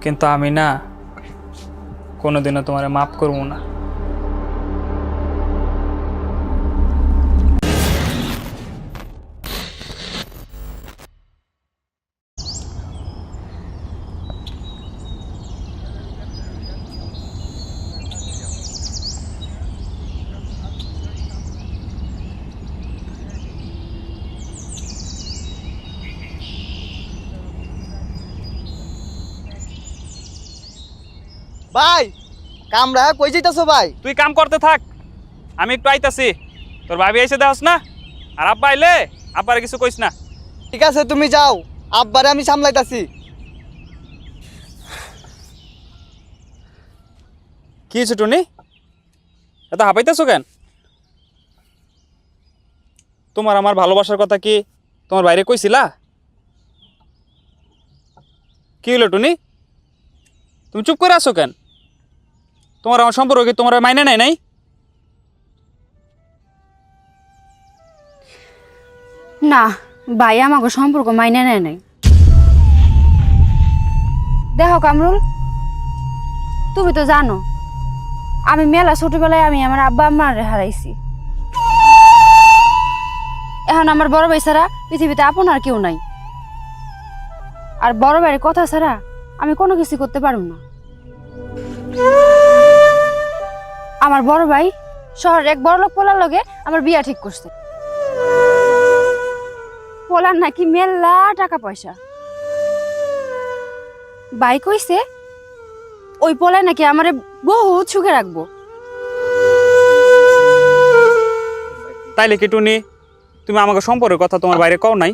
কিন্তু আমি না কোনোদিনও তোমারে মাফ করবো না। ভাই কামরা কই যাইতাছো ভাই? তুই কাম করতে থাক, আমি একটু আইতাছি। তোর ভাবি এসে দেওস না, আর আব্বা আইলে আব্বারে কিছু কইস না। ঠিক আছে তুমি যাও, আব্বারে আমি সামলাইতাছি। কি হয়েছে টুনি, এত হাঁপাইতেছো কেন? তোমার আমার ভালোবাসার কথা কি তোমার বাইরে কইছিলা? কি হলো টুনি, তুমি চুপ করে আছো কেন? তোমার আমার সম্পর্ক কি তোমার মাইনে নেয় নাই? না ভাই, আমাকে সম্পর্ক মাইনে নেয় নাই। দেখো কামরুল, তুমি তো জানো আমি মেলা ছোটবেলায় আমি আমার আব্বা আম্মারে হারাইছি। এখন আমার বড় ভাই ছাড়া পৃথিবীতে আপন আর কেউ নাই। আর বড় ভাইয়ের কথা ছাড়া আমি কোনো কিছু করতে পারব না। আমার বড় ভাই শহরের এক বড়লোক পোলার লগে আমার বিয়া ঠিক করছে। পোলার নাকি মেলা টাকা পয়সা। ভাই কইছে ওই পোলায় নাকি আমারে বহুত সুখে রাখবো। তাইলে কি টুনি তুমি আমাকে সম্পর্কের কথা তোমার বাইরে কও নাই?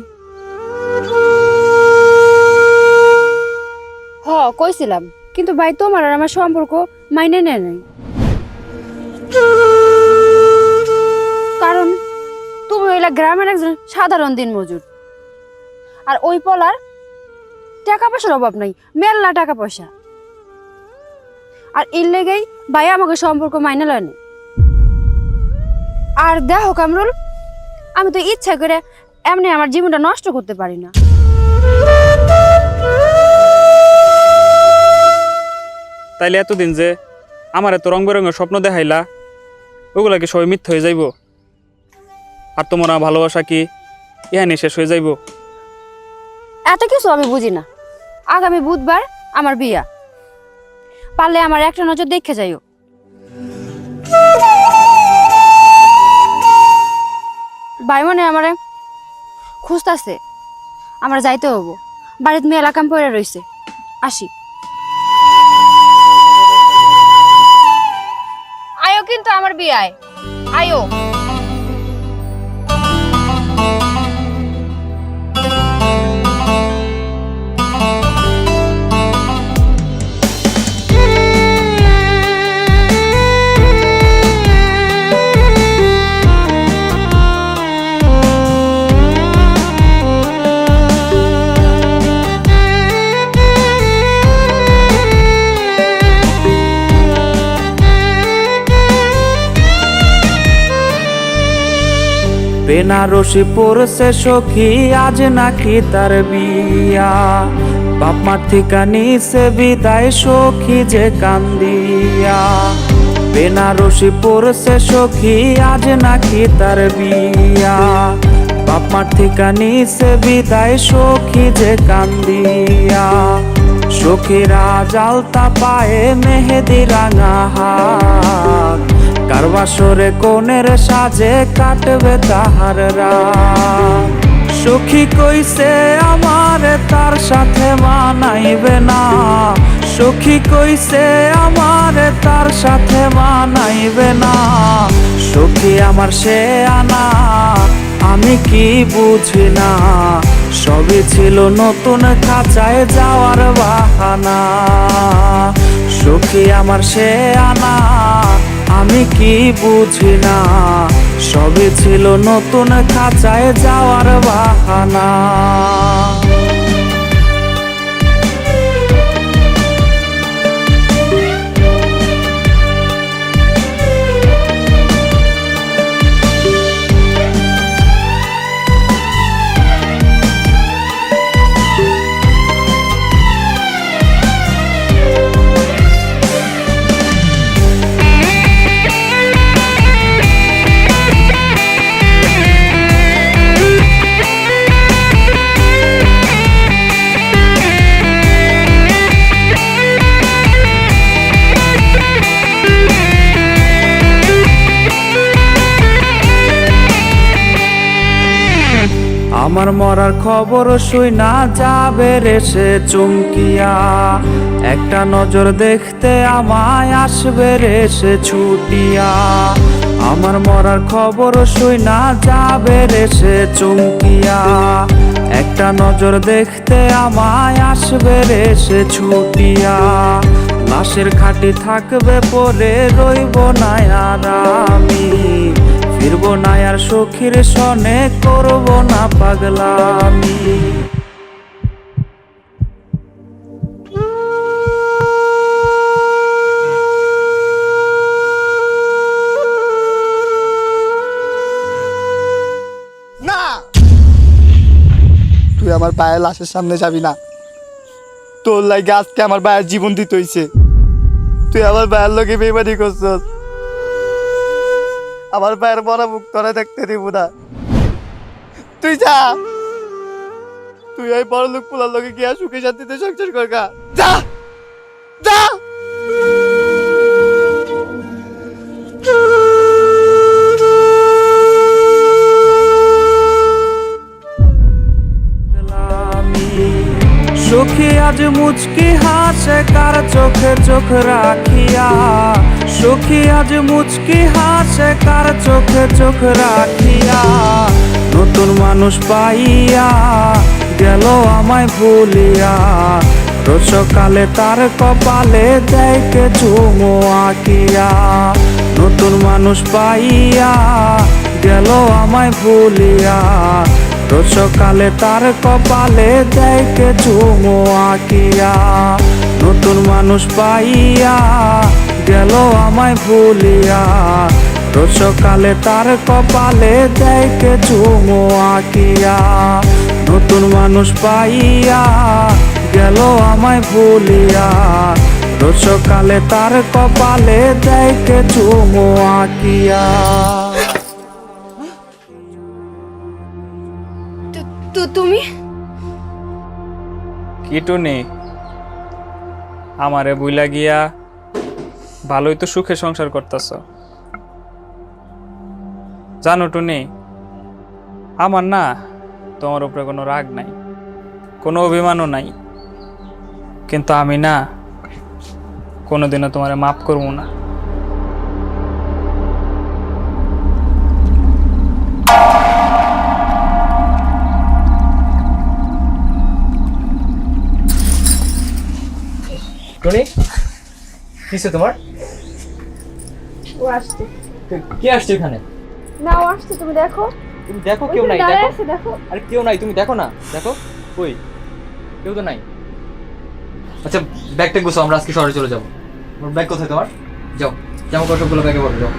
হ কইছিলাম, কিন্তু ভাই তোমার আর আমার সম্পর্ক মাইনে নেয় নাই। কারণ তুমি হইলা গ্রামের একজন সাধারণ দিনমজুর, আর ওই পোলার টাকা পয়সার অভাব নাই, মেলা টাকা পয়সা। আর এর লেগেই ভাই আমাকে সম্পর্ক মাইনে লয় নাই। আর দেখো কামরুল, আমি তো ইচ্ছা করে এমনি আমার জীবনটা নষ্ট করতে পারি না। তাইলে এতদিন যে আমার এত রং বেরঙের স্বপ্ন দেখাইলা, ওগুলা কি সবাই মিথ্যা হয়ে যাইব? আর তোমার আমার ভালোবাসা কি এখানে শেষ হয়ে যাইব? এত কিছু আমি বুঝি না। আগামী বুধবার আমার বিয়া, পারলে আমার একটা নজর দেখে যাইও। ভাই মনে আমারে খুঁজতাছে, আমার যাইতে হবো। বাড়িতে মেলা কাম পড়ে রইছে, আসি। আয়ো কিন্তু আমার বিয়ায়, আয়ো। বেনারসি পড়ছে সখী, আজ নাকি তার বিয়া। বাপ মার থেকে নিছে বিদায়, সখী যে কান্দিয়া। বেনারসি পড়ছে সখী, আজ নাকি তার বিয়া। বাপ মার থেকে নিছে বিদায়, সখী যে কান্দিয়া। সখীরা জালতা পায়ে মেহেদি রাঙা হাত, কারবাসরে কোনের সাজে কাটবে তাহার রাত। সখী কইছে আমার তার সাথে মানাইবে না, সখী কইছে আমার তার সাথে মানাইবে না। সখী আমার সে আনা আমি কি বুঝি না, সবই ছিল নতুন খাঁচায় যাওয়ার বাহানা। সখী আমার সে আনা আমি কি বুঝি না, সবই ছিল নতুন খাঁচায় যাওয়ার বাহানা। আমার মরার খবর শুই না যাবে রে সে চমকিয়া, একটা নজর দেখতে আমায় আসবে রে সে ছুটিয়া। আমার মরার খবর শুই না যাবে রে সে চমকিয়া, একটা নজর দেখতে আমায় আসবে রে সে ছুটিয়া। লাশের খাটি থাকবে পরে রইব না আর আমি, ফিরবো না আর সখীর সনে করব না পাগলামি। না, তুই আমার ভাইয়ের লাশের সামনে যাবি না। তোর লাগে আজকে আমার ভাইয়ের জীবন দিতে হইছে। তুই আমার ভাইয়ের লোকে বেমানি করছস। আমার ভাইয়ের মরা মুখ তোরা দেখতে দিব না। তুই যা, তুই ওই বড় লোক পোলার লোকে গিয়া সুখে শান্তিতে সংসার কর গা। যা যা। সখী আজ মুচকি হাসে কার চোখে চোখ রাখিয়া, সখী আজ মুচকি হাসে কার চোখে চোখ রাখিয়া। নতুন মানুষ পাইয়া গেল আমায় ভুলিয়া, রোজ সকালে তার কপালে দেখে চুমো আঁকিয়া। নতুন মানুষ পাইয়া গেল আমায় ভুলিয়া, রোজ সকালে তার কপালে দেখে চুমো আঁকিয়া। নতুন মানুষ পাইয়া গেল আমায় ভুলিয়া, রোজ সকালে তার কপালে দেখে চুমো আঁকিয়া। নতুন মানুষ পাইয়া গেল আমায় ভুলিয়া, রোজ সকালে তার কপালে দেখে চুমো আঁকিয়া। তুমি কি টুনি, আমারে বুইলা গিয়া ভালোই তো সুখে সংসার করতেছ। জানো টুনি, আমার না তোমার উপরে কোনো রাগ নাই, কোনো অভিমানও নাই, কিন্তু আমি না কোনোদিনও তোমারে মাফ করবো না। টনি, কিসে তোমার? ও আসছে কে আসছে এখানে? না, ও আসছে, তুমি দেখো। তুমি দেখো, কেউ নাই। দাঁড়ায় দেখো, আছে, দেখো। আরে কেউ নাই, তুমি দেখো না। দেখো কই, কেউ তো নাই। আচ্ছা ব্যাগটা গুছো, আমরা আজকে শহরে চলে যাবো। ব্যাগ কোথায় তোমার? যাও, জামা কাপড়গুলো ব্যাগে ভরে যাও।